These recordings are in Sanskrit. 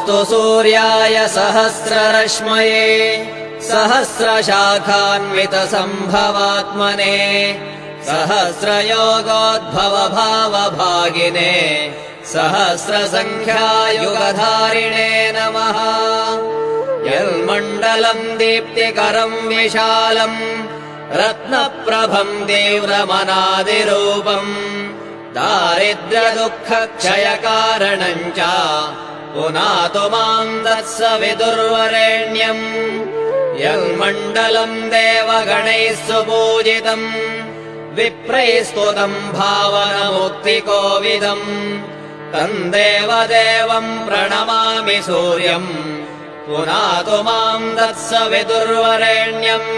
नमोऽस्तु सूर्याय सहस्ररश्मये सहस्रशाखान्वितसम्भवात्मने सहस्रयोगोद्भवभावभागिने सहस्रसङ्ख्यायुगधारिणे नमः। यन्मण्डलम् दीप्तिकरम् विशालम् रत्नप्रभम् तीव्रमनादिरूपम् दारिद्र्यदुःखक्षयकारणम् च पुनातु माम् तत्सवितुर्वरेण्यम्। यन्मण्डलम् देवगणैः सुपूजितम् विप्रैस्तुतम् भावनमुक्तिकोविदम् तम् देवदेवम् प्रणमामि सूर्यम् पुनातु माम् तत्सवितुर्वरेण्यम्।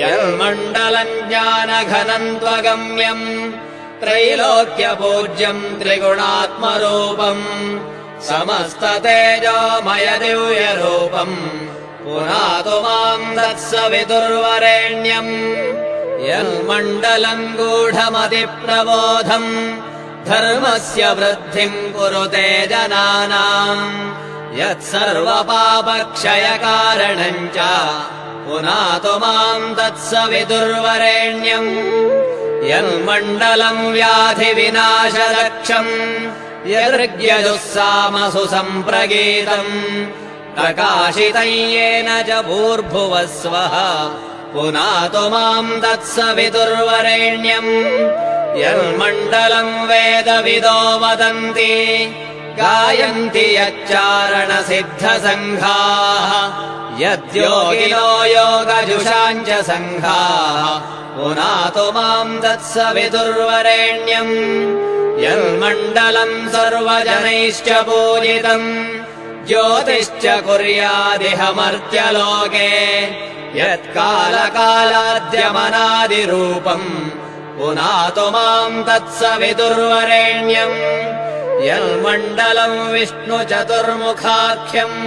यन्मण्डलम् ज्ञानघनम् त्वगम्यम् त्रैलोक्यपूज्यम् त्रिगुणात्मरूपम् समस्ततेजोमय दिव्यरूपम् पुनातु माम् तत्सवितुर्वरेण्यम्। यन्मण्डलम् गूढमतिप्रबोधम् धर्मस्य वृद्धिम् कुरुते जनानाम् यत्सर्वपापक्षयकारणम् च पुनातु माम् तत्सवितुर्वरेण्यम्। यन्मण्डलम् व्याधिविनाशलक्षम् यदृग्यजुस्सामसु सम्प्रगीतम् प्रकाशितम् येन च भूर्भुवः स्वः पुनातु माम् तत्सवितुर्वरेण्यम्। यन्मण्डलम् वेदविदो वदन्ति गायन्ति यच्चारणसिद्धसङ्घाः यद्योगिनो योगजुषाम् च सङ्घाः पुनातु माम् तत्सवितुर्वरेण्यम्। यन्मण्डलम् सर्वजनैश्च पूजितम् ज्योतिश्च कुर्यादिह मर्त्यलोके यत्कालकालाद्यमनादिरूपम् पुनातु माम् तत्सवितुर्वरेण्यम्। यन्मण्डलम् विष्णुचतुर्मुखाख्यम्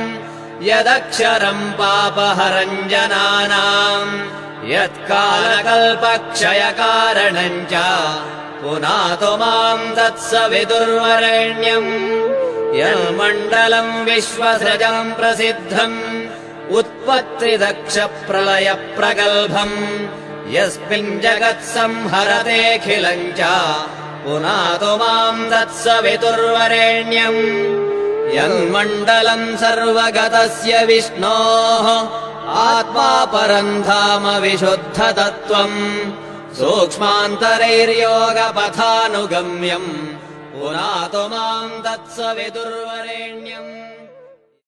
यदक्षरम् पापहरम् जनानाम् यत्कालकल्पक्षयकारणम् च पुनातु माम् तत्सवितुर्वरेण्यम्। यन्मण्डलम् विश्वसृजम् प्रसिद्धम् उत्पत्तिदक्षप्रलयप्रगल्भम् यस्मिन् जगत्संहरतेऽखिलम् च पुनातु माम् तत्सवितुर्वरेण्यम्। यन्मण्डलम् सर्वगतस्य विष्णोः आत्मा परम् धाम विशुद्धतत्त्वम् सूक्ष्मान्तरैर्योगपथानुगम्यम् पुनातु माम् तत्सवितुर्वरेण्यम्।